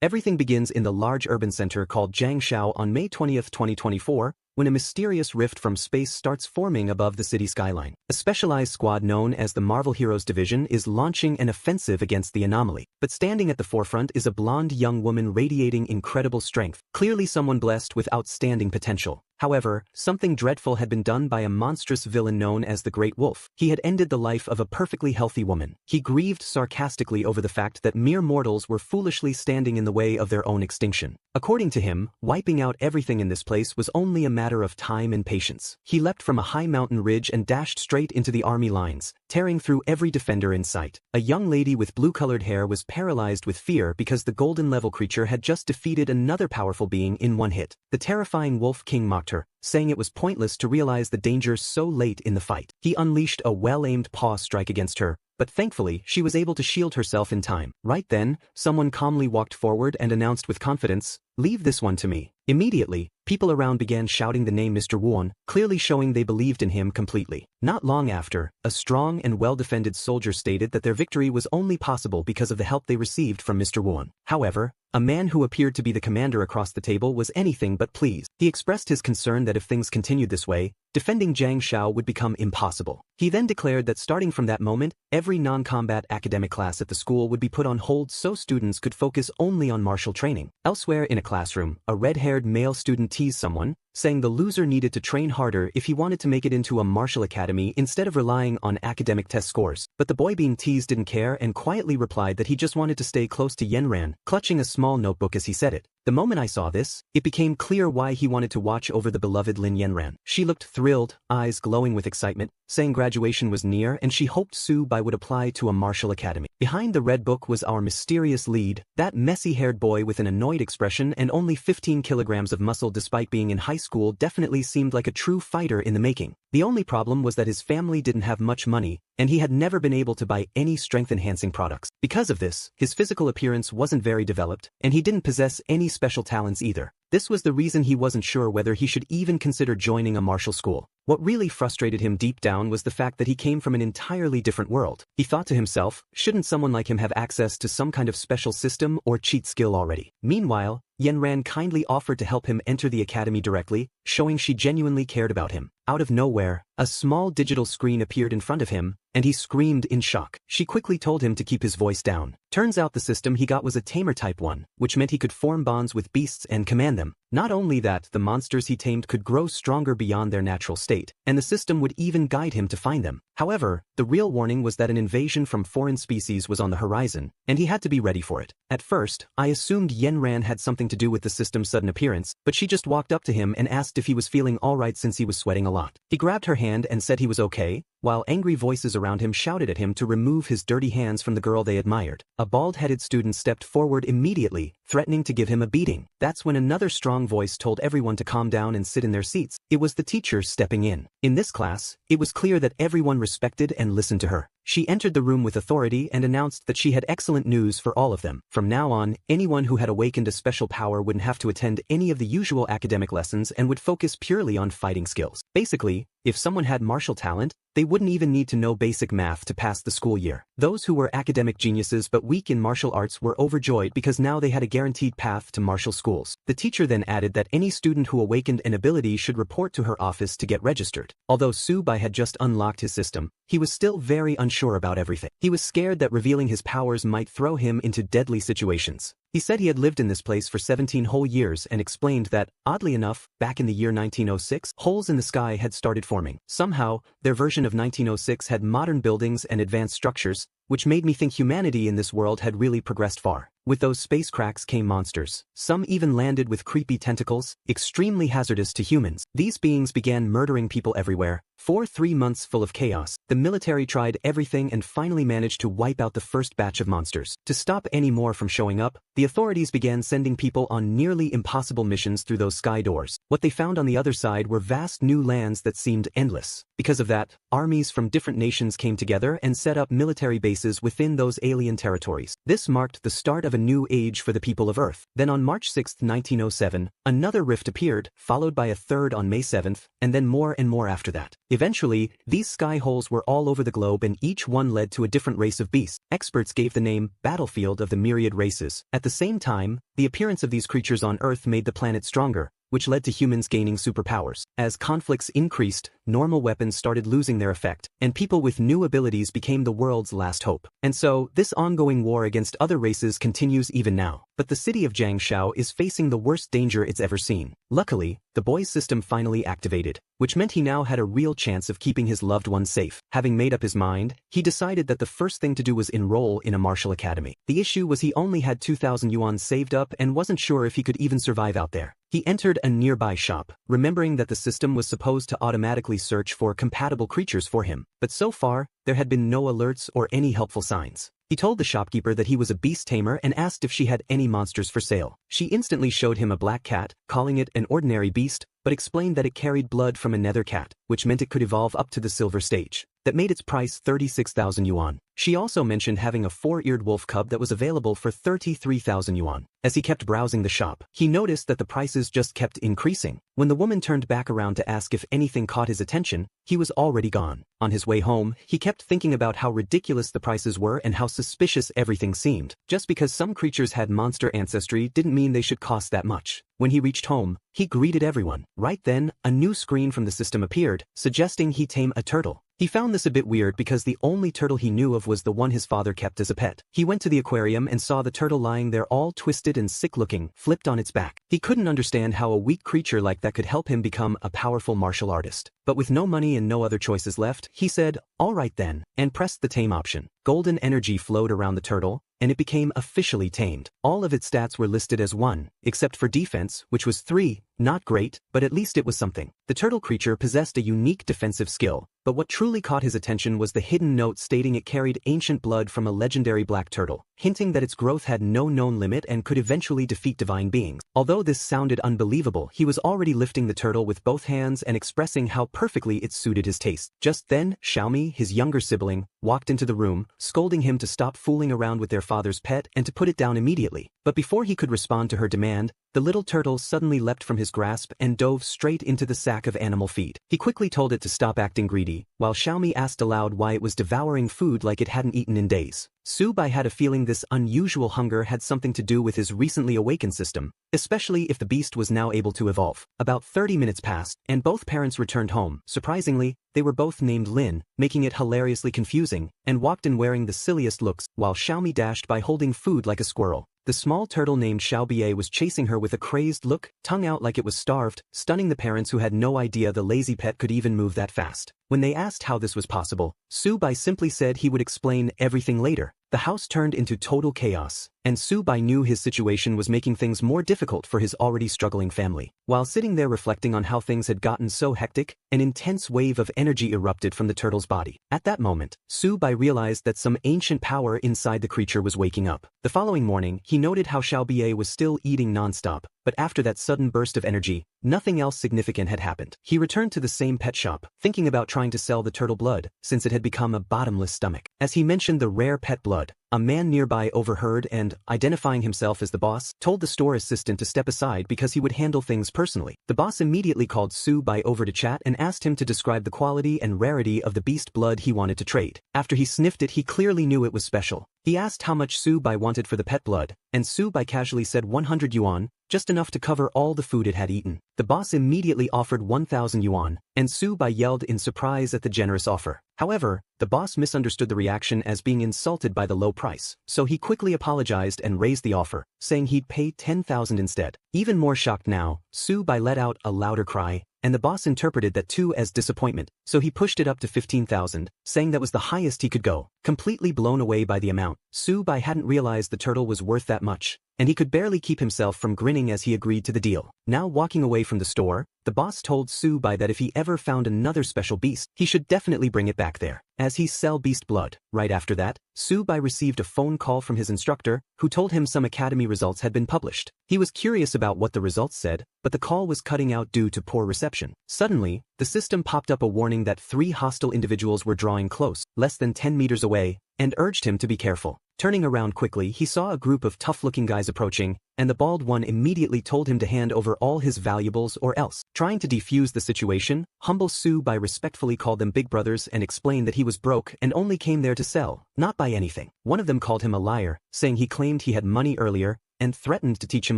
Everything begins in the large urban center called Jiangshao on May 20, 2024, when a mysterious rift from space starts forming above the city skyline. A specialized squad known as the Marvel Heroes Division is launching an offensive against the anomaly. But standing at the forefront is a blonde young woman radiating incredible strength, clearly someone blessed with outstanding potential. However, something dreadful had been done by a monstrous villain known as the Great Wolf. He had ended the life of a perfectly healthy woman. He grieved sarcastically over the fact that mere mortals were foolishly standing in the way of their own extinction. According to him, wiping out everything in this place was only a matter of time and patience. He leapt from a high mountain ridge and dashed straight into the army lines, tearing through every defender in sight. A young lady with blue-colored hair was paralyzed with fear because the golden-level creature had just defeated another powerful being in one hit. The terrifying Wolf King mocked her, saying it was pointless to realize the danger so late in the fight. He unleashed a well-aimed paw strike against her, but thankfully she was able to shield herself in time. Right then, someone calmly walked forward and announced with confidence, "Leave this one to me." Immediately, people around began shouting the name Mr. Wuan, clearly showing they believed in him completely. Not long after, a strong and well-defended soldier stated that their victory was only possible because of the help they received from Mr. Wuan. However, a man who appeared to be the commander across the table was anything but pleased. He expressed his concern that if things continued this way, defending Jiangshao would become impossible. He then declared that starting from that moment, every non-combat academic class at the school would be put on hold so students could focus only on martial training. Elsewhere in a classroom, a red-haired male student teased someone, saying the loser needed to train harder if he wanted to make it into a martial academy instead of relying on academic test scores. But the boy being teased didn't care and quietly replied that he just wanted to stay close to Yenran, clutching a small notebook as he said it. The moment I saw this, it became clear why he wanted to watch over the beloved Lin Yenran. She looked thrilled, eyes glowing with excitement, saying graduation was near and she hoped Su Bai would apply to a martial academy. Behind the red book was our mysterious lead, that messy-haired boy with an annoyed expression and only 15 kilograms of muscle despite being in high school definitely seemed like a true fighter in the making. The only problem was that his family didn't have much money, and he had never been able to buy any strength-enhancing products. Because of this, his physical appearance wasn't very developed, and he didn't possess any special talents either. This was the reason he wasn't sure whether he should even consider joining a martial school. What really frustrated him deep down was the fact that he came from an entirely different world. He thought to himself, shouldn't someone like him have access to some kind of special system or cheat skill already? Meanwhile, Yenran kindly offered to help him enter the academy directly, showing she genuinely cared about him. Out of nowhere, a small digital screen appeared in front of him, and he screamed in shock. She quickly told him to keep his voice down. Turns out the system he got was a tamer type 1, which meant he could form bonds with beasts and command them. Not only that, the monsters he tamed could grow stronger beyond their natural state, and the system would even guide him to find them. However, the real warning was that an invasion from foreign species was on the horizon, and he had to be ready for it. At first, I assumed Yenran had something to do with the system's sudden appearance, but she just walked up to him and asked if he was feeling alright since he was sweating a lot. He grabbed her hand and said he was okay, while angry voices around him shouted at him to remove his dirty hands from the girl they admired. A bald-headed student stepped forward immediately, threatening to give him a beating. That's when another strong voice told everyone to calm down and sit in their seats. It was the teacher stepping in. In this class, it was clear that everyone respected and listened to her. She entered the room with authority and announced that she had excellent news for all of them. From now on, anyone who had awakened a special power wouldn't have to attend any of the usual academic lessons and would focus purely on fighting skills. Basically, if someone had martial talent, they wouldn't even need to know basic math to pass the school year. Those who were academic geniuses but weak in martial arts were overjoyed because now they had a guaranteed path to martial schools. The teacher then added that any student who awakened an ability should report to her office to get registered. Although Su Bai had just unlocked his system, he was still very unsure about everything. He was scared that revealing his powers might throw him into deadly situations. He said he had lived in this place for 17 whole years and explained that, oddly enough, back in the year 1906, holes in the sky had started forming. Somehow, their version of 1906 had modern buildings and advanced structures, which made me think humanity in this world had really progressed far. With those space cracks came monsters. Some even landed with creepy tentacles, extremely hazardous to humans. These beings began murdering people everywhere. For 3 months full of chaos, the military tried everything and finally managed to wipe out the first batch of monsters. To stop any more from showing up, the authorities began sending people on nearly impossible missions through those sky doors. What they found on the other side were vast new lands that seemed endless. Because of that, armies from different nations came together and set up military bases within those alien territories. This marked the start of a new age for the people of Earth. Then on March 6, 1907, another rift appeared, followed by a third on May 7th, and then more and more after that. Eventually, these sky holes were all over the globe and each one led to a different race of beasts. Experts gave the name battlefield of the myriad races. At the same time, the appearance of these creatures on Earth made the planet stronger, which led to humans gaining superpowers. As conflicts increased, normal weapons started losing their effect, and people with new abilities became the world's last hope. And so, this ongoing war against other races continues even now. But the city of Jiangshao is facing the worst danger it's ever seen. Luckily, the boy's system finally activated, which meant he now had a real chance of keeping his loved ones safe. Having made up his mind, he decided that the first thing to do was enroll in a martial academy. The issue was he only had 2,000 yuan saved up and wasn't sure if he could even survive out there. He entered a nearby shop, remembering that the system was supposed to automatically search for compatible creatures for him, but so far, there had been no alerts or any helpful signs. He told the shopkeeper that he was a beast tamer and asked if she had any monsters for sale. She instantly showed him a black cat, calling it an ordinary beast, but explained that it carried blood from a nether cat, which meant it could evolve up to the silver stage. That made its price 36,000 yuan. She also mentioned having a 4-eared wolf cub that was available for 33,000 yuan. As he kept browsing the shop, he noticed that the prices just kept increasing. When the woman turned back around to ask if anything caught his attention, he was already gone. On his way home, he kept thinking about how ridiculous the prices were and how suspicious everything seemed. Just because some creatures had monster ancestry didn't mean they should cost that much. When he reached home, he greeted everyone. Right then, a new screen from the system appeared, suggesting he tame a turtle. He found this a bit weird because the only turtle he knew of was the one his father kept as a pet. He went to the aquarium and saw the turtle lying there all twisted and sick-looking, flipped on its back. He couldn't understand how a weak creature like that could help him become a powerful martial artist. But with no money and no other choices left, he said, "All right then," and pressed the tame option. Golden energy flowed around the turtle, and it became officially tamed. All of its stats were listed as 1, except for defense, which was 3, not great, but at least it was something. The turtle creature possessed a unique defensive skill, but what truly caught his attention was the hidden note stating it carried ancient blood from a legendary black turtle, hinting that its growth had no known limit and could eventually defeat divine beings. Although this sounded unbelievable, he was already lifting the turtle with both hands and expressing how perfectly it suited his taste. Just then, Xiaomi, his younger sibling, walked into the room, scolding him to stop fooling around with their father's pet and to put it down immediately. But before he could respond to her demand, the little turtle suddenly leapt from his grasp and dove straight into the sack of animal feed. He quickly told it to stop acting greedy, while Xiaomi asked aloud why it was devouring food like it hadn't eaten in days. Su Bai had a feeling this unusual hunger had something to do with his recently awakened system, especially if the beast was now able to evolve. About 30 minutes passed, and both parents returned home. Surprisingly, they were both named Lin, making it hilariously confusing, and walked in wearing the silliest looks, while Xiaomi dashed by holding food like a squirrel. The small turtle named Xiaobier was chasing her with a crazed look, tongue out like it was starved, stunning the parents who had no idea the lazy pet could even move that fast. When they asked how this was possible, Su Bai simply said he would explain everything later. The house turned into total chaos, and Su Bai knew his situation was making things more difficult for his already struggling family. While sitting there reflecting on how things had gotten so hectic, an intense wave of energy erupted from the turtle's body. At that moment, Su Bai realized that some ancient power inside the creature was waking up. The following morning, he noted how Xiaobier was still eating non-stop, but after that sudden burst of energy, nothing else significant had happened. He returned to the same pet shop, thinking about trying to sell the turtle blood, since it had become a bottomless stomach. As he mentioned the rare pet blood, a man nearby overheard and, identifying himself as the boss, told the store assistant to step aside because he would handle things personally. The boss immediately called Su Bai over to chat and asked him to describe the quality and rarity of the beast blood he wanted to trade. After he sniffed it, he clearly knew it was special. He asked how much Su Bai wanted for the pet blood, and Su Bai casually said 100 yuan, just enough to cover all the food it had eaten. The boss immediately offered 1,000 yuan, and Su Bai yelled in surprise at the generous offer. However, the boss misunderstood the reaction as being insulted by the low price, so he quickly apologized and raised the offer, saying he'd pay 10,000 instead. Even more shocked now, Su Bai let out a louder cry, and the boss interpreted that too as disappointment, so he pushed it up to 15,000, saying that was the highest he could go. Completely blown away by the amount, Su Bai hadn't realized the turtle was worth that much, and he could barely keep himself from grinning as he agreed to the deal. Now walking away from the store, the boss told Su Bai that if he ever found another special beast, he should definitely bring it back there, as he sell beast blood. Right after that, Su Bai received a phone call from his instructor, who told him some academy results had been published. He was curious about what the results said, but the call was cutting out due to poor reception. Suddenly, the system popped up a warning that 3 hostile individuals were drawing close, less than 10 meters away, and urged him to be careful. Turning around quickly, he saw a group of tough-looking guys approaching, and the bald one immediately told him to hand over all his valuables or else. Trying to defuse the situation, humble Su-bai respectfully called them big brothers and explained that he was broke and only came there to sell, not buy anything. One of them called him a liar, saying he claimed he had money earlier, and threatened to teach him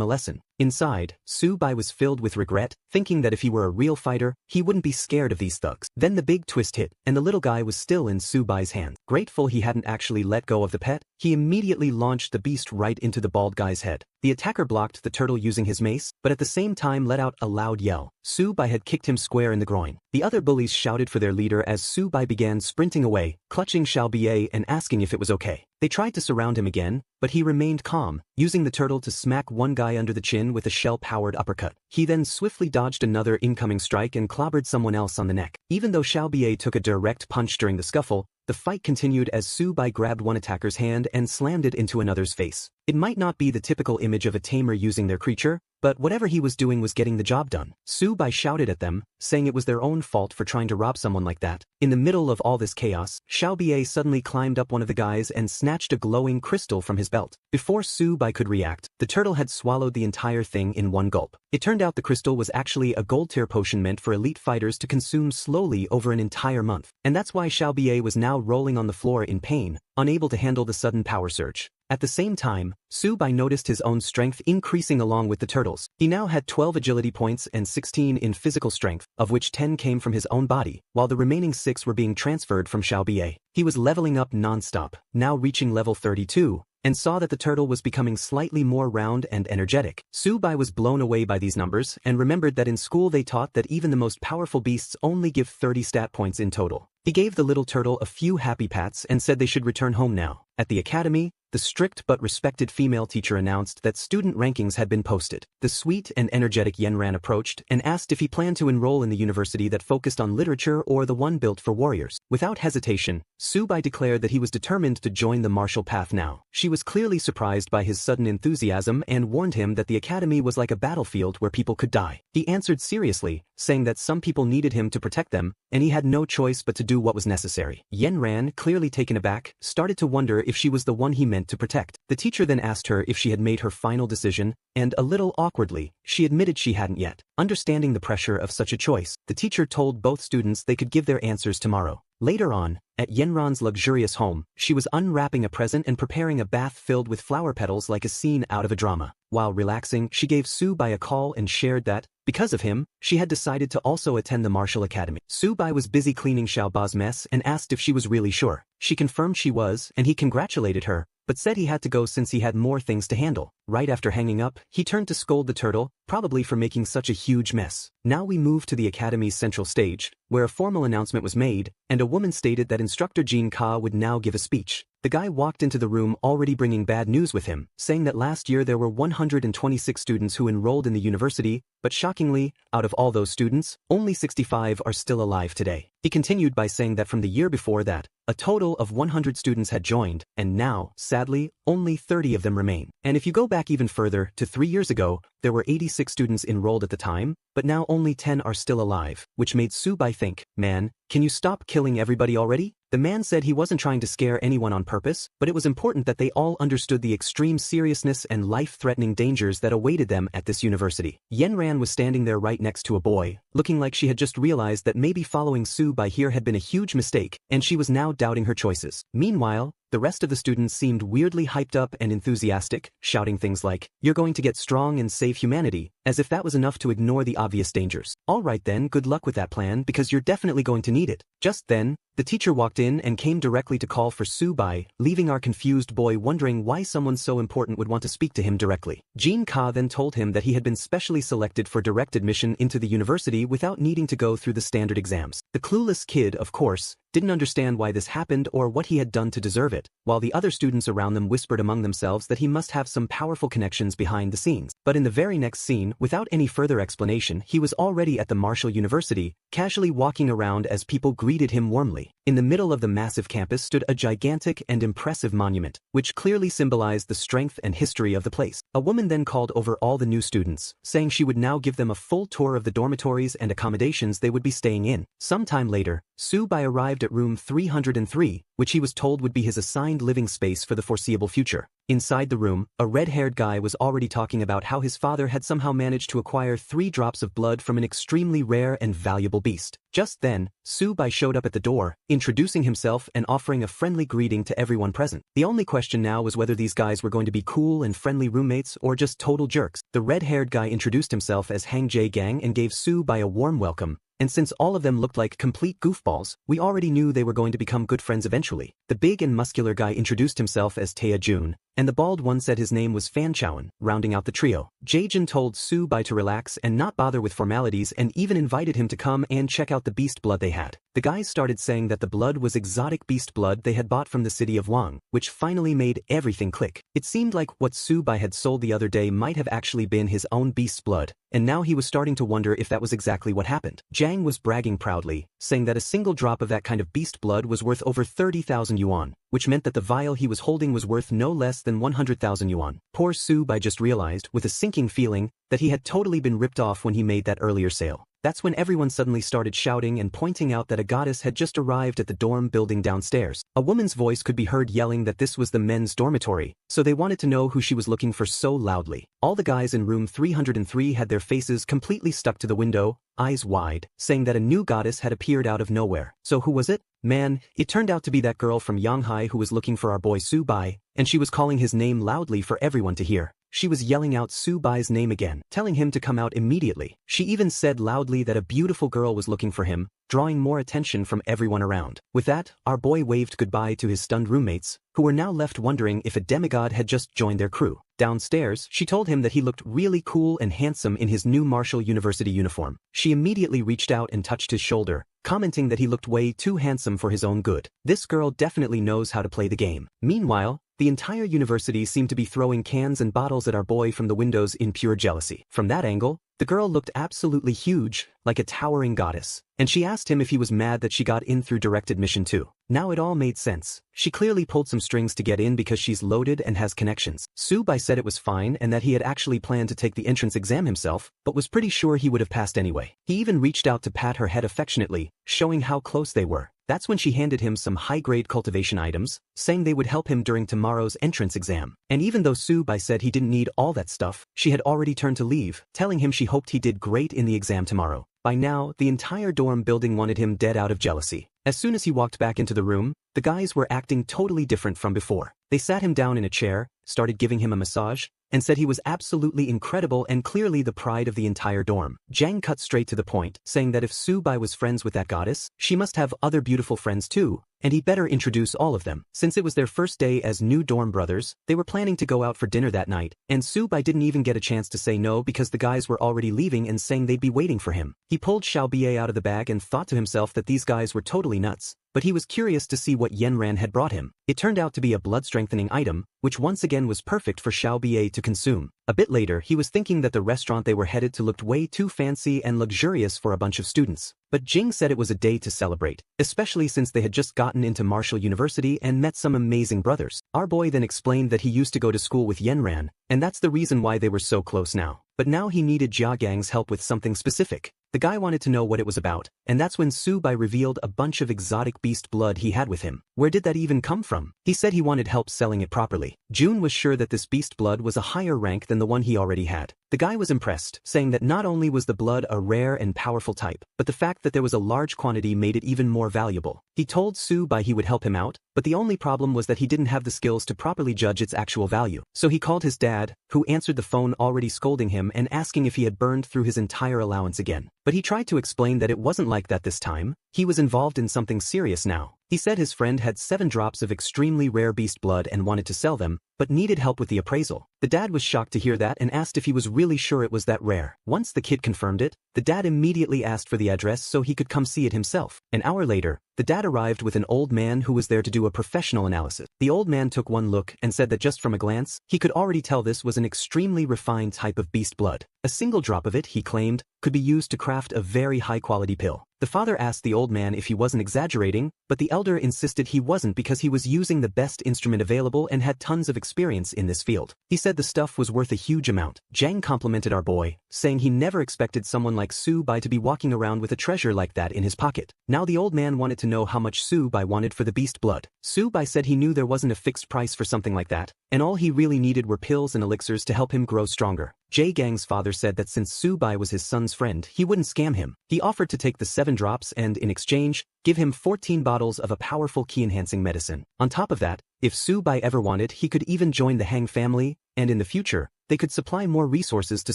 a lesson. Inside, Su-bai was filled with regret, thinking that if he were a real fighter, he wouldn't be scared of these thugs. Then the big twist hit, and the little guy was still in Su-bai's hands. Grateful he hadn't actually let go of the pet, he immediately launched the beast right into the bald guy's head. The attacker blocked the turtle using his mace, but at the same time let out a loud yell. Su-bai had kicked him square in the groin. The other bullies shouted for their leader as Su-bai began sprinting away, clutching Xiaobiei and asking if it was okay. They tried to surround him again, but he remained calm, using the turtle to smack one guy under the chin with a shell-powered uppercut. He then swiftly dodged another incoming strike and clobbered someone else on the neck. Even though Xiaobiei took a direct punch during the scuffle, the fight continued as Su-bai grabbed one attacker's hand and slammed it into another's face. It might not be the typical image of a tamer using their creature, but whatever he was doing was getting the job done. Su-bai shouted at them, saying it was their own fault for trying to rob someone like that. In the middle of all this chaos, Xiaobiei suddenly climbed up one of the guys and snatched a glowing crystal from his belt. Before Su-bai could react, the turtle had swallowed the entire thing in one gulp. It turned out the crystal was actually a gold-tier potion meant for elite fighters to consume slowly over an entire month. And that's why Xiaobiei was now rolling on the floor in pain, unable to handle the sudden power surge. At the same time, Su-bai noticed his own strength increasing along with the turtles. He now had 12 agility points and 16 in physical strength, of which 10 came from his own body, while the remaining 6 were being transferred from Xiaobiei. He was leveling up non-stop, now reaching level 32, and saw that the turtle was becoming slightly more round and energetic. Su-bai was blown away by these numbers and remembered that in school they taught that even the most powerful beasts only give 30 stat points in total. He gave the little turtle a few happy pats and said they should return home now. At the academy, the strict but respected female teacher announced that student rankings had been posted. The sweet and energetic Yenran approached and asked if he planned to enroll in the university that focused on literature or the one built for warriors. Without hesitation, Su-bai declared that he was determined to join the martial path now. She was clearly surprised by his sudden enthusiasm and warned him that the academy was like a battlefield where people could die. He answered seriously, saying that some people needed him to protect them, and he had no choice but to do what was necessary. Yenran, clearly taken aback, started to wonder if she was the one he meant to protect. The teacher then asked her if she had made her final decision, and a little awkwardly, she admitted she hadn't yet. Understanding the pressure of such a choice, the teacher told both students they could give their answers tomorrow. Later on, at Yenran's luxurious home, she was unwrapping a present and preparing a bath filled with flower petals like a scene out of a drama. While relaxing, she gave Su-bai a call and shared that, because of him, she had decided to also attend the martial academy. Su-bai was busy cleaning Xiaoba's mess and asked if she was really sure. She confirmed she was, and he congratulated her, but said he had to go since he had more things to handle. Right after hanging up, he turned to scold the turtle, probably for making such a huge mess. Now we move to the academy's central stage, where a formal announcement was made, and a woman stated that instructor Jin Ka would now give a speech. The guy walked into the room already bringing bad news with him, saying that last year there were 126 students who enrolled in the university, but shockingly, out of all those students, only 65 are still alive today. He continued by saying that from the year before that, a total of 100 students had joined, and now, sadly, only 30 of them remain. And if you go back even further, to 3 years ago, there were 86 students enrolled at the time, but now only 10 are still alive, which made Su-bai think, man, can you stop killing everybody already? The man said he wasn't trying to scare anyone on purpose, but it was important that they all understood the extreme seriousness and life-threatening dangers that awaited them at this university. Yenran was standing there right next to a boy, looking like she had just realized that maybe following Su-bai here had been a huge mistake, and she was now doubting her choices. Meanwhile, the rest of the students seemed weirdly hyped up and enthusiastic, shouting things like, "You're going to get strong and save humanity," as if that was enough to ignore the obvious dangers. Alright then, good luck with that plan because you're definitely going to need it. Just then, the teacher walked in and came directly to call for Su-bai, leaving our confused boy wondering why someone so important would want to speak to him directly. Jin Ka then told him that he had been specially selected for direct admission into the university without needing to go through the standard exams. The clueless kid, of course, didn't understand why this happened or what he had done to deserve it, while the other students around them whispered among themselves that he must have some powerful connections behind the scenes. But in the very next scene, without any further explanation, he was already at the Martial University, casually walking around as people greeted him warmly. In the middle of the massive campus stood a gigantic and impressive monument, which clearly symbolized the strength and history of the place. A woman then called over all the new students, saying she would now give them a full tour of the dormitories and accommodations they would be staying in. Sometime later, Su-bai arrived at room 303, which he was told would be his assigned living space for the foreseeable future. Inside the room, a red-haired guy was already talking about how his father had somehow managed to acquire 3 drops of blood from an extremely rare and valuable beast. Just then, Su-bai showed up at the door, introducing himself and offering a friendly greeting to everyone present. The only question now was whether these guys were going to be cool and friendly roommates or just total jerks. The red-haired guy introduced himself as Hang Jae Gang and gave Su-bai a warm welcome. And since all of them looked like complete goofballs, we already knew they were going to become good friends eventually. The big and muscular guy introduced himself as Tae Jun, and the bald one said his name was Fan Chowan, rounding out the trio. Jae-jun told Su-bai to relax and not bother with formalities and even invited him to come and check out the beast blood they had. The guys started saying that the blood was exotic beast blood they had bought from the city of Wang, which finally made everything click. It seemed like what Su-bai had sold the other day might have actually been his own beast's blood, and now he was starting to wonder if that was exactly what happened. Jang was bragging proudly, saying that a single drop of that kind of beast blood was worth over 30,000 yuan, which meant that the vial he was holding was worth no less than 100,000 yuan. Poor Su-bai just realized, with a sinking feeling, that he had totally been ripped off when he made that earlier sale. That's when everyone suddenly started shouting and pointing out that a goddess had just arrived at the dorm building downstairs. A woman's voice could be heard yelling that this was the men's dormitory, so they wanted to know who she was looking for so loudly. All the guys in room 303 had their faces completely stuck to the window, eyes wide, saying that a new goddess had appeared out of nowhere. So who was it? Man, it turned out to be that girl from Yanghai who was looking for our boy Su-bai, and she was calling his name loudly for everyone to hear. She was yelling out Su-bai's name again, telling him to come out immediately. She even said loudly that a beautiful girl was looking for him, drawing more attention from everyone around. With that, our boy waved goodbye to his stunned roommates, who were now left wondering if a demigod had just joined their crew. Downstairs, she told him that he looked really cool and handsome in his new Marshall University uniform. She immediately reached out and touched his shoulder, commenting that he looked way too handsome for his own good. This girl definitely knows how to play the game. Meanwhile, the entire university seemed to be throwing cans and bottles at our boy from the windows in pure jealousy. From that angle, the girl looked absolutely huge, like a towering goddess, and she asked him if he was mad that she got in through direct admission too. Now it all made sense. She clearly pulled some strings to get in because she's loaded and has connections. Su-bai said it was fine and that he had actually planned to take the entrance exam himself, but was pretty sure he would have passed anyway. He even reached out to pat her head affectionately, showing how close they were. That's when she handed him some high-grade cultivation items, saying they would help him during tomorrow's entrance exam. And even though Su-bai said he didn't need all that stuff, she had already turned to leave, telling him she hoped he did great in the exam tomorrow. By now, the entire dorm building wanted him dead out of jealousy. As soon as he walked back into the room, the guys were acting totally different from before. They sat him down in a chair, started giving him a massage, and said he was absolutely incredible and clearly the pride of the entire dorm. Jang cut straight to the point, saying that if Su-bai was friends with that goddess, she must have other beautiful friends too, and he better introduce all of them. Since it was their first day as new dorm brothers, they were planning to go out for dinner that night, and Su-bai didn't even get a chance to say no because the guys were already leaving and saying they'd be waiting for him. He pulled Xiaobiei out of the bag and thought to himself that these guys were totally nuts, but he was curious to see what Yenran had brought him. It turned out to be a blood-strengthening item, which once again was perfect for Xiaobiei to consume. A bit later, he was thinking that the restaurant they were headed to looked way too fancy and luxurious for a bunch of students. But Jing said it was a day to celebrate, especially since they had just gotten into Marshall University and met some amazing brothers. Our boy then explained that he used to go to school with Yenran, and that's the reason why they were so close now. But now he needed Jia Gang's help with something specific. The guy wanted to know what it was about, and that's when Su-bai revealed a bunch of exotic beast blood he had with him. Where did that even come from? He said he wanted help selling it properly. June was sure that this beast blood was a higher rank than the one he already had. The guy was impressed, saying that not only was the blood a rare and powerful type, but the fact that there was a large quantity made it even more valuable. He told Su-bai he would help him out, but the only problem was that he didn't have the skills to properly judge its actual value. So he called his dad, who answered the phone already scolding him and asking if he had burned through his entire allowance again. But he tried to explain that it wasn't like that this time. He was involved in something serious now. He said his friend had 7 drops of extremely rare beast blood and wanted to sell them, but needed help with the appraisal. The dad was shocked to hear that and asked if he was really sure it was that rare. Once the kid confirmed it, the dad immediately asked for the address so he could come see it himself. An hour later, the dad arrived with an old man who was there to do a professional analysis. The old man took one look and said that just from a glance, he could already tell this was an extremely refined type of beast blood. A single drop of it, he claimed, could be used to craft a very high-quality pill. The father asked the old man if he wasn't exaggerating, but the elder insisted he wasn't because he was using the best instrument available and had tons of experience in this field. He said the stuff was worth a huge amount. Jang complimented our boy, saying he never expected someone like Su Bai to be walking around with a treasure like that in his pocket. Now the old man wanted to know how much Su Bai wanted for the beast blood. Su Bai said he knew there wasn't a fixed price for something like that, and all he really needed were pills and elixirs to help him grow stronger. Jae Gang's father said that since Su Bai was his son's friend, he wouldn't scam him. He offered to take the 7 drops and, in exchange, give him 14 bottles of a powerful ki-enhancing medicine. On top of that, if Su Bai ever wanted, he could even join the Hang family, and in the future, they could supply more resources to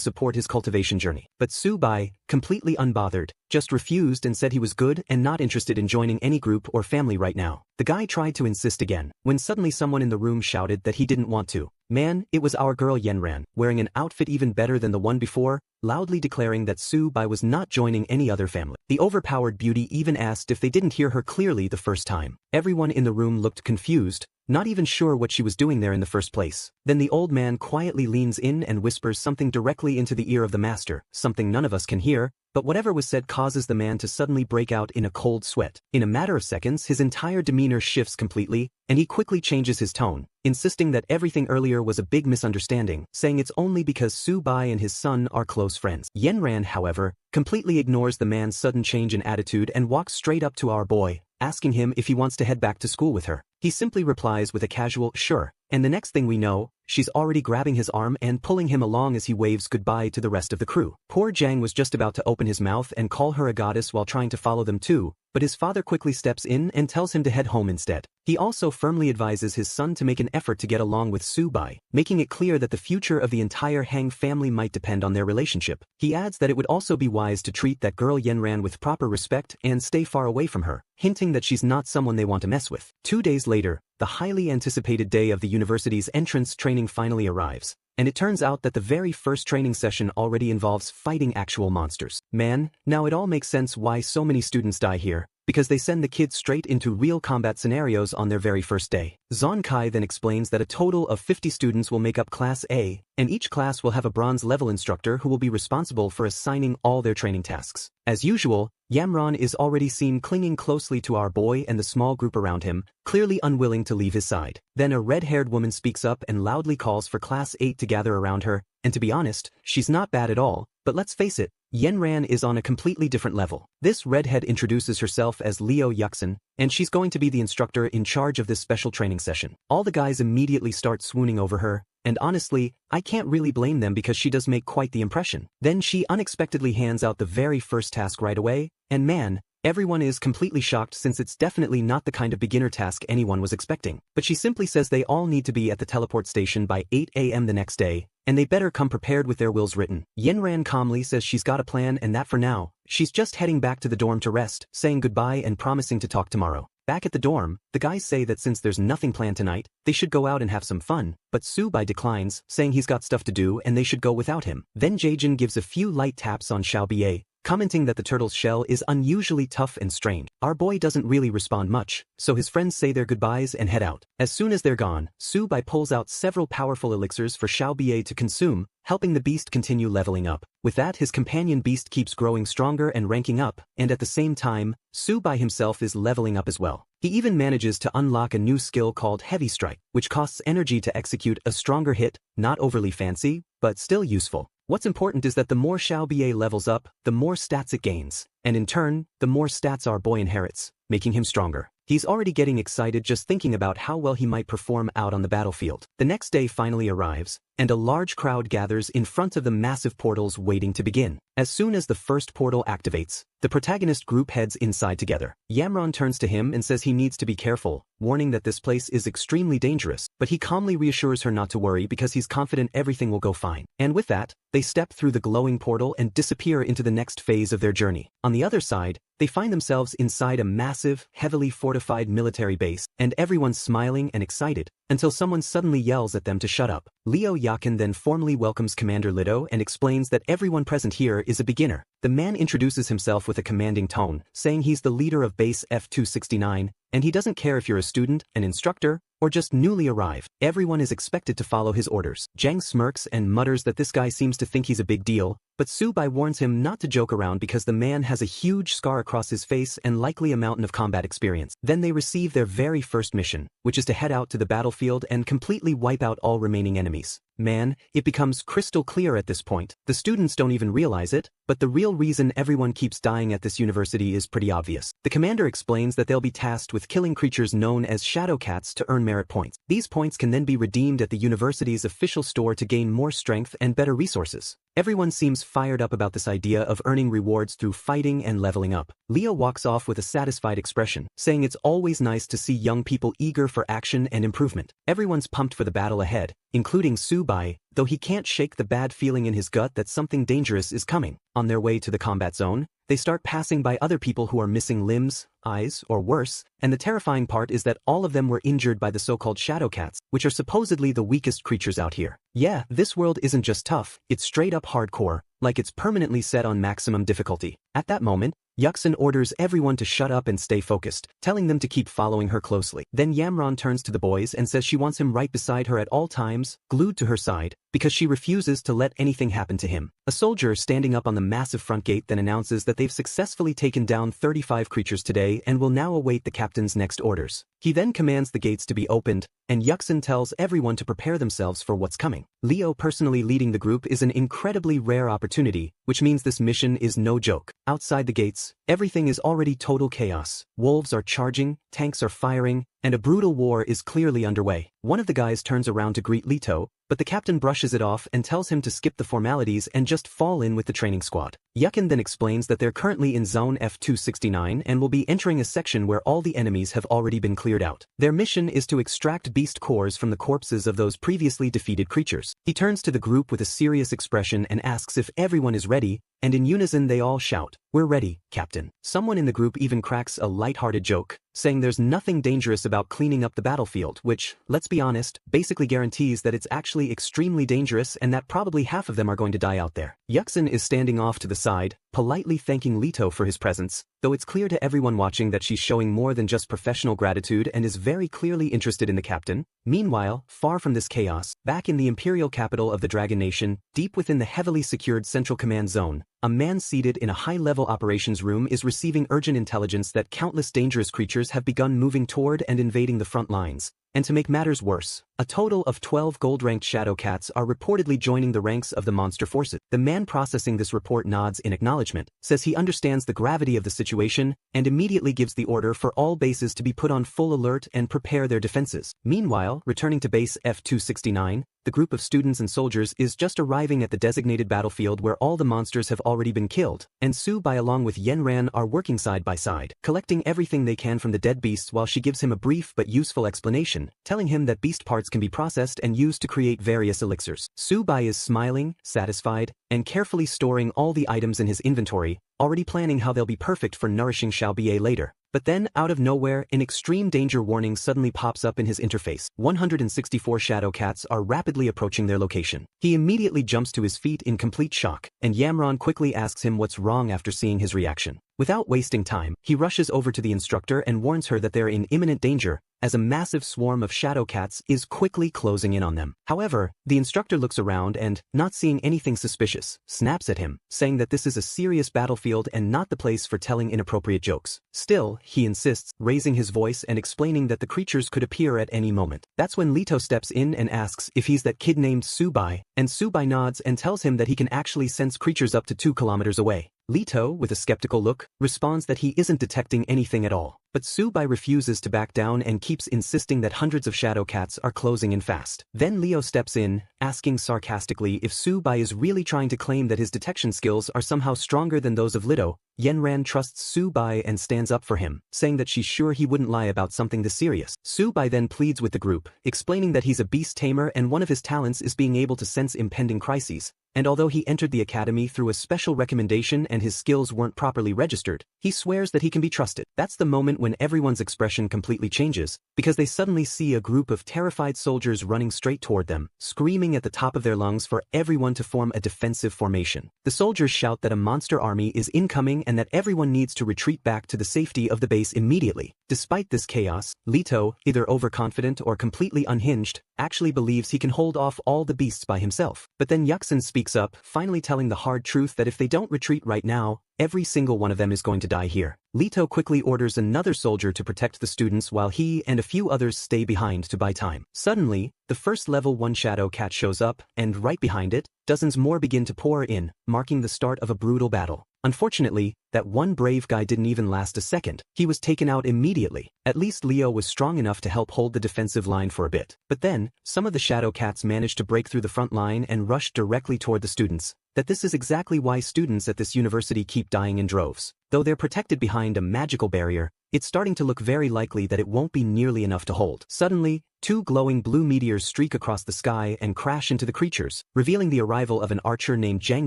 support his cultivation journey. But Su Bai, completely unbothered, just refused and said he was good and not interested in joining any group or family right now. The guy tried to insist again, when suddenly someone in the room shouted that he didn't want to. Man, it was our girl Yenran, wearing an outfit even better than the one before, loudly declaring that Su Bai was not joining any other family. The overpowered beauty even asked if they didn't hear her clearly the first time. Everyone in the room looked confused, not even sure what she was doing there in the first place. Then the old man quietly leans in and whispers something directly into the ear of the master, something none of us can hear, but whatever was said causes the man to suddenly break out in a cold sweat. In a matter of seconds, his entire demeanor shifts completely, and he quickly changes his tone, insisting that everything earlier was a big misunderstanding, saying it's only because Su Bai and his son are close friends. Yenran, however, completely ignores the man's sudden change in attitude and walks straight up to our boy, asking him if he wants to head back to school with her. He simply replies with a casual, sure, and the next thing we know, she's already grabbing his arm and pulling him along as he waves goodbye to the rest of the crew. Poor Jang was just about to open his mouth and call her a goddess while trying to follow them too, but his father quickly steps in and tells him to head home instead. He also firmly advises his son to make an effort to get along with Su Bai, making it clear that the future of the entire Hang family might depend on their relationship. He adds that it would also be wise to treat that girl Yenran with proper respect and stay far away from her, hinting that she's not someone they want to mess with. 2 days later, the highly anticipated day of the university's entrance training finally arrives, and it turns out that the very first training session already involves fighting actual monsters. Man, now it all makes sense why so many students die here, because they send the kids straight into real combat scenarios on their very first day. Zon Kai then explains that a total of 50 students will make up Class A, and each class will have a bronze level instructor who will be responsible for assigning all their training tasks. As usual, Yamron is already seen clinging closely to our boy and the small group around him, clearly unwilling to leave his side. Then a red-haired woman speaks up and loudly calls for Class 8 to gather around her, and to be honest, she's not bad at all, but let's face it, Yenran is on a completely different level. This redhead introduces herself as Leo Yuxin, and she's going to be the instructor in charge of this special training session. All the guys immediately start swooning over her, and honestly, I can't really blame them because she does make quite the impression. Then she unexpectedly hands out the very first task right away, and man, everyone is completely shocked since it's definitely not the kind of beginner task anyone was expecting. But she simply says they all need to be at the teleport station by 8 AM the next day, and they better come prepared with their wills written. Yenran calmly says she's got a plan and that for now, she's just heading back to the dorm to rest, saying goodbye and promising to talk tomorrow. Back at the dorm, the guys say that since there's nothing planned tonight, they should go out and have some fun, but Su Bai declines, saying he's got stuff to do and they should go without him. Then Jaejin gives a few light taps on Xiao Bie, commenting that the turtle's shell is unusually tough and strained. Our boy doesn't really respond much, so his friends say their goodbyes and head out. As soon as they're gone, Su Bai pulls out several powerful elixirs for Xiao Bie to consume, helping the beast continue leveling up. With that, his companion beast keeps growing stronger and ranking up, and at the same time, Su Bai himself is leveling up as well. He even manages to unlock a new skill called Heavy Strike, which costs energy to execute a stronger hit, not overly fancy, but still useful. What's important is that the more Xiao Bie levels up, the more stats it gains, and in turn, the more stats our boy inherits, making him stronger. He's already getting excited just thinking about how well he might perform out on the battlefield. The next day finally arrives, and a large crowd gathers in front of the massive portals waiting to begin. As soon as the first portal activates, the protagonist group heads inside together. Yamron turns to him and says he needs to be careful, warning that this place is extremely dangerous, but he calmly reassures her not to worry because he's confident everything will go fine. And with that, they step through the glowing portal and disappear into the next phase of their journey. On the other side, they find themselves inside a massive, heavily fortified military base, and everyone's smiling and excited, until someone suddenly yells at them to shut up. Leo Yakin then formally welcomes Commander Lido and explains that everyone present here is a beginner. The man introduces himself with a commanding tone, saying he's the leader of base F269, and he doesn't care if you're a student, an instructor, or just newly arrived. Everyone is expected to follow his orders. Jang smirks and mutters that this guy seems to think he's a big deal, but Su-bai warns him not to joke around because the man has a huge scar across his face and likely a mountain of combat experience. Then they receive their very first mission, which is to head out to the battlefield and completely wipe out all remaining enemies. Man, it becomes crystal clear at this point. The students don't even realize it, but the real reason everyone keeps dying at this university is pretty obvious. The commander explains that they'll be tasked with killing creatures known as shadow cats to earn merit points. These points can then be redeemed at the university's official store to gain more strength and better resources. Everyone seems fired up about this idea of earning rewards through fighting and leveling up. Leo walks off with a satisfied expression, saying it's always nice to see young people eager for action and improvement. Everyone's pumped for the battle ahead, including Su-bai, though he can't shake the bad feeling in his gut that something dangerous is coming. On their way to the combat zone, they start passing by other people who are missing limbs, eyes, or worse, and the terrifying part is that all of them were injured by the so-called shadow cats, which are supposedly the weakest creatures out here. Yeah, this world isn't just tough, it's straight up hardcore, like it's permanently set on maximum difficulty. At that moment, Yuxin orders everyone to shut up and stay focused, telling them to keep following her closely. Then Yamron turns to the boys and says she wants him right beside her at all times, glued to her side, because she refuses to let anything happen to him. A soldier standing up on the massive front gate then announces that they've successfully taken down 35 creatures today and will now await the captain's next orders. He then commands the gates to be opened, and Yuxin tells everyone to prepare themselves for what's coming. Leo personally leading the group is an incredibly rare opportunity, which means this mission is no joke. Outside the gates, everything is already total chaos. Wolves are charging, tanks are firing, and a brutal war is clearly underway. One of the guys turns around to greet Leto, but the captain brushes it off and tells him to skip the formalities and just fall in with the training squad. Yukin then explains that they're currently in zone F269 and will be entering a section where all the enemies have already been cleared out. Their mission is to extract beast cores from the corpses of those previously defeated creatures. He turns to the group with a serious expression and asks if everyone is ready, and in unison they all shout, "We're ready, Captain." Someone in the group even cracks a light-hearted joke, saying there's nothing dangerous about cleaning up the battlefield, which, let's be honest, basically guarantees that it's actually extremely dangerous and that probably half of them are going to die out there. Yuxin is standing off to the side, politely thanking Leto for his presence, though it's clear to everyone watching that she's showing more than just professional gratitude and is very clearly interested in the captain. Meanwhile, far from this chaos, back in the imperial capital of the Dragon Nation, deep within the heavily secured Central Command Zone, a man seated in a high-level operations room is receiving urgent intelligence that countless dangerous creatures have begun moving toward and invading the front lines. And to make matters worse, a total of 12 gold-ranked shadow cats are reportedly joining the ranks of the monster forces. The man processing this report nods in acknowledgement, says he understands the gravity of the situation, and immediately gives the order for all bases to be put on full alert and prepare their defenses. Meanwhile, returning to base F269, the group of students and soldiers is just arriving at the designated battlefield where all the monsters have already been killed, and Su-bai along with Yenran are working side by side, collecting everything they can from the dead beasts while she gives him a brief but useful explanation, telling him that beast parts can be processed and used to create various elixirs. Su-bai is smiling, satisfied, and carefully storing all the items in his inventory, already planning how they'll be perfect for nourishing Xiaobier later. But then, out of nowhere, an extreme danger warning suddenly pops up in his interface. 164 shadow cats are rapidly approaching their location. He immediately jumps to his feet in complete shock, and Yamron quickly asks him what's wrong after seeing his reaction. Without wasting time, he rushes over to the instructor and warns her that they're in imminent danger, as a massive swarm of shadow cats is quickly closing in on them. However, the instructor looks around and, not seeing anything suspicious, snaps at him, saying that this is a serious battlefield and not the place for telling inappropriate jokes. Still, he insists, raising his voice and explaining that the creatures could appear at any moment. That's when Leto steps in and asks if he's that kid named Su-bai, and Su-bai nods and tells him that he can actually sense creatures up to 2 kilometers away. Leto, with a skeptical look, responds that he isn't detecting anything at all. But Su-bai refuses to back down and keeps insisting that hundreds of shadow cats are closing in fast. Then Leo steps in, asking sarcastically if Su-bai is really trying to claim that his detection skills are somehow stronger than those of Leto. Yenran trusts Su-bai and stands up for him, saying that she's sure he wouldn't lie about something this serious. Su-bai then pleads with the group, explaining that he's a beast tamer and one of his talents is being able to sense impending crises. And although he entered the academy through a special recommendation and his skills weren't properly registered, he swears that he can be trusted. That's the moment when everyone's expression completely changes, because they suddenly see a group of terrified soldiers running straight toward them, screaming at the top of their lungs for everyone to form a defensive formation. The soldiers shout that a monster army is incoming and that everyone needs to retreat back to the safety of the base immediately. Despite this chaos, Leto, either overconfident or completely unhinged, actually believes he can hold off all the beasts by himself. But then Yuxin speaks up, finally telling the hard truth that if they don't retreat right now, every single one of them is going to die here. Leto quickly orders another soldier to protect the students while he and a few others stay behind to buy time. Suddenly, the first level 1 shadow cat shows up, and right behind it, dozens more begin to pour in, marking the start of a brutal battle. Unfortunately, that one brave guy didn't even last a second. He was taken out immediately. At least Leo was strong enough to help hold the defensive line for a bit. But then, some of the shadow cats managed to break through the front line and rush directly toward the students. This is exactly why students at this university keep dying in droves. Though they're protected behind a magical barrier, it's starting to look very likely that it won't be nearly enough to hold. Suddenly, 2 glowing blue meteors streak across the sky and crash into the creatures, revealing the arrival of an archer named Zhang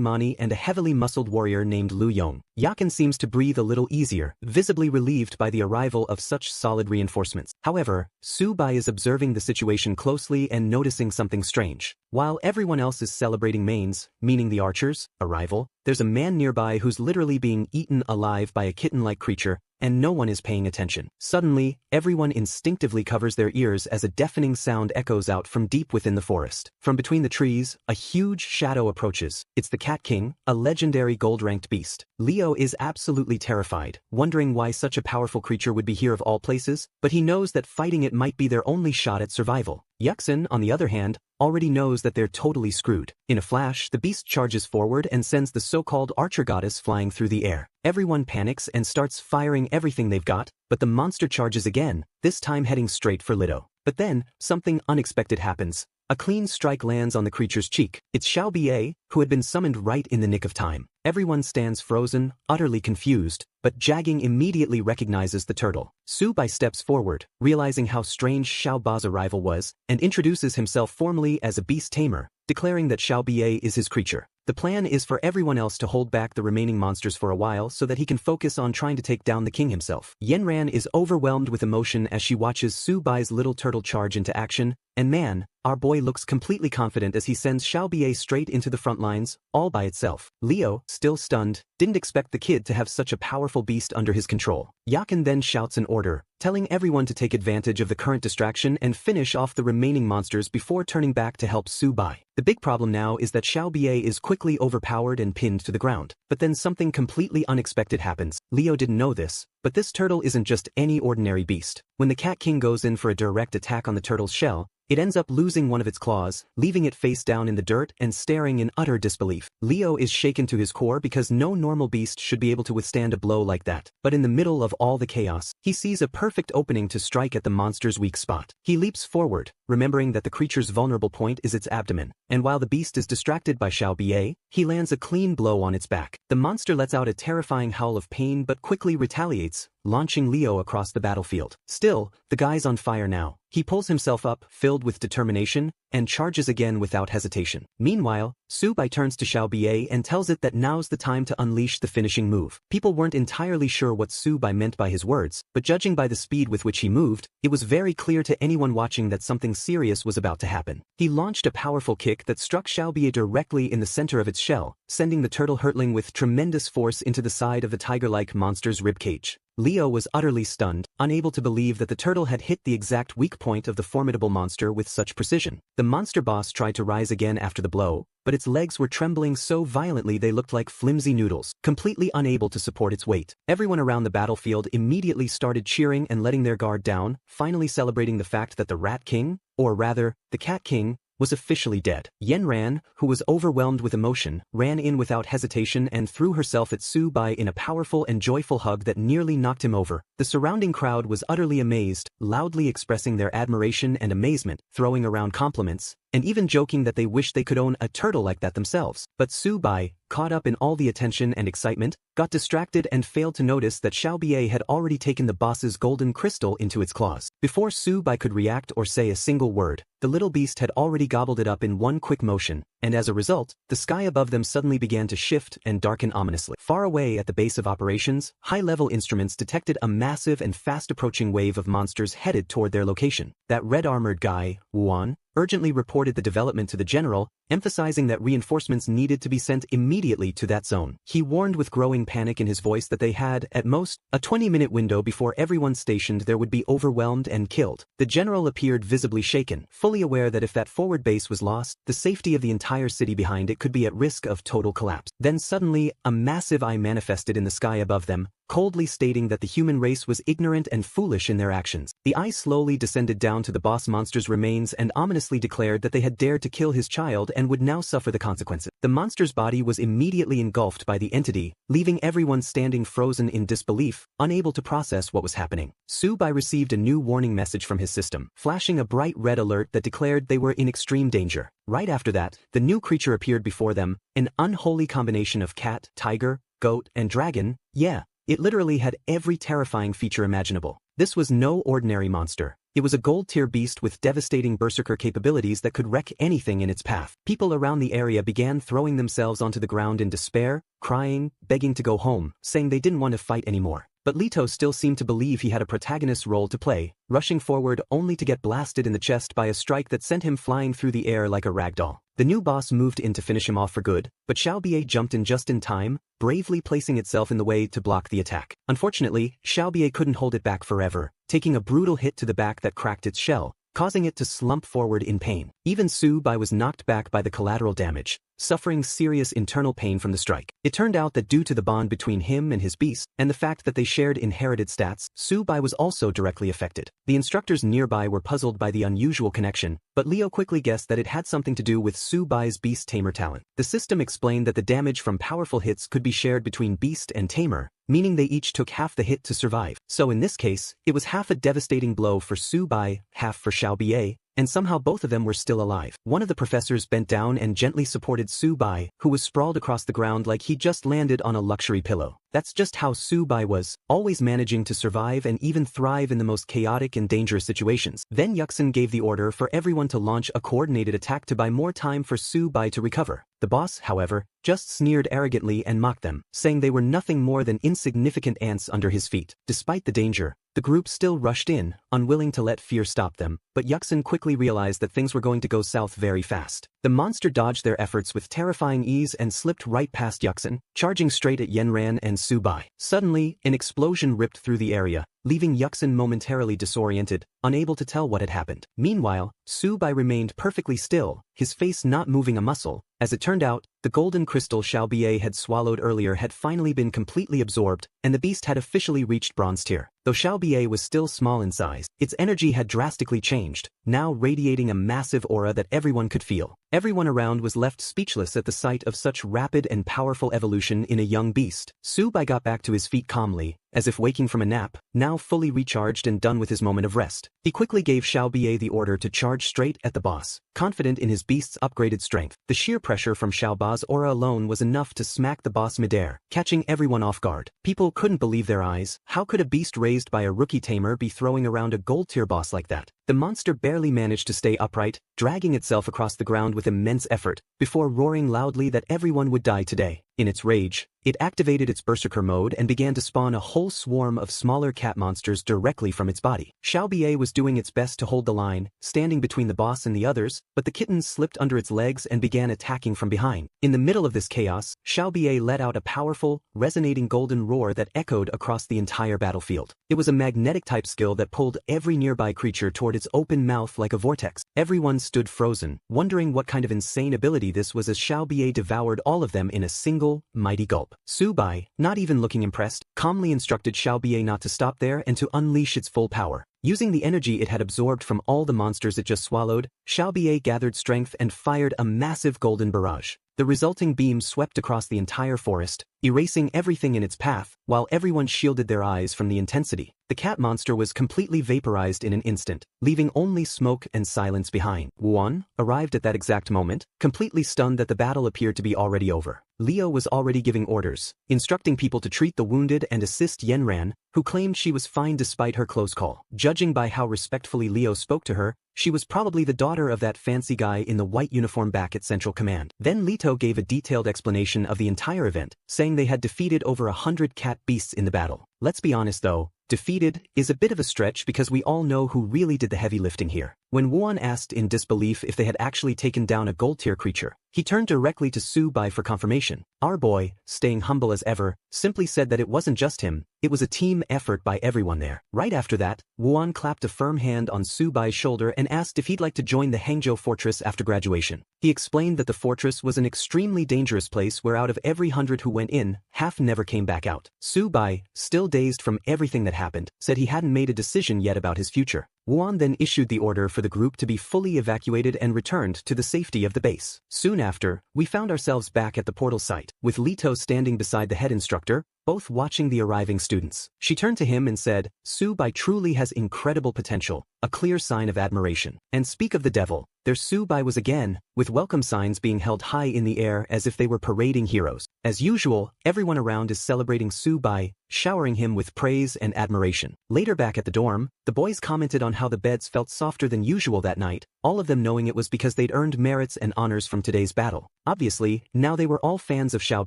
Mani and a heavily muscled warrior named Lu Yong. Yakin seems to breathe a little easier, visibly relieved by the arrival of such solid reinforcements. However, Su Bai is observing the situation closely and noticing something strange. While everyone else is celebrating Main's, meaning the archers, arrival, there's a man nearby who's literally being eaten alive by a kitten-like creature, and no one is paying attention. Suddenly, everyone instinctively covers their ears as a deafening sound echoes out from deep within the forest. From between the trees, a huge shadow approaches. It's the Cat King, a legendary gold-ranked beast. Leo is absolutely terrified, wondering why such a powerful creature would be here of all places, but he knows that fighting it might be their only shot at survival. Yuxin, on the other hand, already knows that they're totally screwed. In a flash, the beast charges forward and sends the so-called archer goddess flying through the air. Everyone panics and starts firing everything they've got, but the monster charges again, this time heading straight for Leto. But then, something unexpected happens. A clean strike lands on the creature's cheek. It's Xiao Bie, who had been summoned right in the nick of time. Everyone stands frozen, utterly confused, but Jagging immediately recognizes the turtle. Su Bai steps forward, realizing how strange Xiao Ba's arrival was, and introduces himself formally as a beast tamer, declaring that Xiao Bie is his creature. The plan is for everyone else to hold back the remaining monsters for a while so that he can focus on trying to take down the king himself. Yenran is overwhelmed with emotion as she watches Su Bai's little turtle charge into action, and man, our boy looks completely confident as he sends Xiao Bie straight into the front lines, all by itself. Leo, still stunned, didn't expect the kid to have such a powerful beast under his control. Yakin then shouts an order, telling everyone to take advantage of the current distraction and finish off the remaining monsters before turning back to help Su Bai. The big problem now is that Xiao Bie is quickly overpowered and pinned to the ground. But then something completely unexpected happens. Leo didn't know this, but this turtle isn't just any ordinary beast. When the Cat King goes in for a direct attack on the turtle's shell, it ends up losing one of its claws, leaving it face down in the dirt and staring in utter disbelief. Leo is shaken to his core because no normal beast should be able to withstand a blow like that. But in the middle of all the chaos, he sees a perfect opening to strike at the monster's weak spot. He leaps forward, remembering that the creature's vulnerable point is its abdomen, and while the beast is distracted by Xiao Bie, he lands a clean blow on its back. The monster lets out a terrifying howl of pain but quickly retaliates, launching Leo across the battlefield. Still, the guy's on fire now. He pulls himself up, filled with determination, and charges again without hesitation. Meanwhile, Su Bai turns to Xiao Bie and tells it that now's the time to unleash the finishing move. People weren't entirely sure what Su Bai meant by his words, but judging by the speed with which he moved, it was very clear to anyone watching that something serious was about to happen. He launched a powerful kick that struck Xiao Bie directly in the center of its shell, sending the turtle hurtling with tremendous force into the side of the tiger-like monster's ribcage. Leo was utterly stunned, unable to believe that the turtle had hit the exact weak point of the formidable monster with such precision. The monster boss tried to rise again after the blow, but its legs were trembling so violently they looked like flimsy noodles, completely unable to support its weight. Everyone around the battlefield immediately started cheering and letting their guard down, finally celebrating the fact that the Rat King, or rather, the Cat King, was officially dead. Yenran, who was overwhelmed with emotion, ran in without hesitation and threw herself at Su Bai in a powerful and joyful hug that nearly knocked him over. The surrounding crowd was utterly amazed, loudly expressing their admiration and amazement, throwing around compliments, and even joking that they wished they could own a turtle like that themselves. But Su Bai, caught up in all the attention and excitement, got distracted and failed to notice that Xiao Bie had already taken the boss's golden crystal into its claws. Before Su Bai could react or say a single word, the little beast had already gobbled it up in one quick motion, and as a result, the sky above them suddenly began to shift and darken ominously. Far away at the base of operations, high-level instruments detected a massive and fast-approaching wave of monsters headed toward their location. That red-armored guy, Wuan, urgently reported the development to the general, emphasizing that reinforcements needed to be sent immediately to that zone. He warned with growing panic in his voice that they had, at most, a 20-minute window before everyone stationed there would be overwhelmed and killed. The general appeared visibly shaken, fully aware that if that forward base was lost, the safety of the entire city behind it could be at risk of total collapse. Then suddenly, a massive eye manifested in the sky above them, coldly stating that the human race was ignorant and foolish in their actions. The eye slowly descended down to the boss monster's remains and ominously declared that they had dared to kill his child and would now suffer the consequences. The monster's body was immediately engulfed by the entity, leaving everyone standing frozen in disbelief, unable to process what was happening. Su-bai received a new warning message from his system, flashing a bright red alert that declared they were in extreme danger. Right after that, the new creature appeared before them, an unholy combination of cat, tiger, goat, and dragon. Yeah, it literally had every terrifying feature imaginable. This was no ordinary monster. It was a gold-tier beast with devastating berserker capabilities that could wreck anything in its path. People around the area began throwing themselves onto the ground in despair, crying, begging to go home, saying they didn't want to fight anymore. But Leto still seemed to believe he had a protagonist's role to play, rushing forward only to get blasted in the chest by a strike that sent him flying through the air like a ragdoll. The new boss moved in to finish him off for good, but Xiaobie jumped in just in time, bravely placing itself in the way to block the attack. Unfortunately, Xiaobie couldn't hold it back forever, taking a brutal hit to the back that cracked its shell, causing it to slump forward in pain. Even Su-bai was knocked back by the collateral damage, suffering serious internal pain from the strike. It turned out that due to the bond between him and his beast, and the fact that they shared inherited stats, Su-bai was also directly affected. The instructors nearby were puzzled by the unusual connection, but Leo quickly guessed that it had something to do with Su-bai's beast tamer talent. The system explained that the damage from powerful hits could be shared between beast and tamer, meaning they each took half the hit to survive. So in this case, it was half a devastating blow for Su-bai, half for Xiaobie, and somehow both of them were still alive. One of the professors bent down and gently supported Su-bai, who was sprawled across the ground like he just landed on a luxury pillow. That's just how Su-bai was, always managing to survive and even thrive in the most chaotic and dangerous situations. Then Yuxin gave the order for everyone to launch a coordinated attack to buy more time for Su-bai to recover. The boss, however, just sneered arrogantly and mocked them, saying they were nothing more than insignificant ants under his feet. Despite the danger, the group still rushed in, unwilling to let fear stop them, but Yuxin quickly realized that things were going to go south very fast. The monster dodged their efforts with terrifying ease and slipped right past Yuxin, charging straight at Yenran and Su-bai. Suddenly, an explosion ripped through the area, leaving Yuxin momentarily disoriented, unable to tell what had happened. Meanwhile, Su-bai remained perfectly still, his face not moving a muscle. As it turned out, the golden crystal Xiaobie had swallowed earlier had finally been completely absorbed, and the beast had officially reached bronze tier. Though Xiaobie was still small in size, its energy had drastically changed, now radiating a massive aura that everyone could feel. Everyone around was left speechless at the sight of such rapid and powerful evolution in a young beast. Su-bai got back to his feet calmly, as if waking from a nap, now fully recharged and done with his moment of rest. He quickly gave Xiaobie the order to charge straight at the boss, confident in his beast's upgraded strength. The sheer pressure from Xiaobai's aura alone was enough to smack the boss midair, catching everyone off guard. People couldn't believe their eyes. How could a beast raised by a rookie tamer be throwing around a gold-tier boss like that? The monster barely managed to stay upright, dragging itself across the ground with immense effort, before roaring loudly that everyone would die today. In its rage, it activated its berserker mode and began to spawn a whole swarm of smaller cat monsters directly from its body. Xiaobie was doing its best to hold the line, standing between the boss and the others, but the kittens slipped under its legs and began attacking from behind. In the middle of this chaos, Xiaobie let out a powerful, resonating golden roar that echoed across the entire battlefield. It was a magnetic-type skill that pulled every nearby creature toward its open mouth like a vortex. Everyone stood frozen, wondering what kind of insane ability this was as Xiaobie devoured all of them in a single, mighty gulp. Su-bai, not even looking impressed, calmly instructed Xiaobie not to stop there and to unleash its full power. Using the energy it had absorbed from all the monsters it just swallowed, Xiaobie gathered strength and fired a massive golden barrage. The resulting beam swept across the entire forest, erasing everything in its path, while everyone shielded their eyes from the intensity. The cat monster was completely vaporized in an instant, leaving only smoke and silence behind. Wuan arrived at that exact moment, completely stunned that the battle appeared to be already over. Leo was already giving orders, instructing people to treat the wounded and assist Yenran, who claimed she was fine despite her close call. Judging by how respectfully Leo spoke to her, She was probably the daughter of that fancy guy in the white uniform back at Central Command. Then Leto gave a detailed explanation of the entire event, saying they had defeated over 100 cat beasts in the battle. Let's be honest though, defeated is a bit of a stretch because we all know who really did the heavy lifting here. When Wuan asked in disbelief if they had actually taken down a gold-tier creature, he turned directly to Su Bai for confirmation. Our boy, staying humble as ever, simply said that it wasn't just him, it was a team effort by everyone there. Right after that, Wuan clapped a firm hand on Su Bai's shoulder and asked if he'd like to join the Hangzhou fortress after graduation. He explained that the fortress was an extremely dangerous place where out of every 100 who went in, half never came back out. Su Bai, still dazed from everything that happened, said he hadn't made a decision yet about his future. Wuan then issued the order for the group to be fully evacuated and returned to the safety of the base. Soon after, we found ourselves back at the portal site, with Leto standing beside the head instructor, both watching the arriving students. She turned to him and said, "Su Bai truly has incredible potential," a clear sign of admiration. And speak of the devil, there Su Bai was again, with welcome signs being held high in the air as if they were parading heroes. As usual, everyone around is celebrating Su Bai, showering him with praise and admiration. Later back at the dorm, the boys commented on how the beds felt softer than usual that night, all of them knowing it was because they'd earned merits and honors from today's battle. Obviously, now they were all fans of Xiao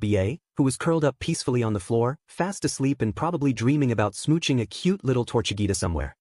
Bie, who was curled up peacefully on the floor, fast asleep and probably dreaming about smooching a cute little Tortuguita somewhere.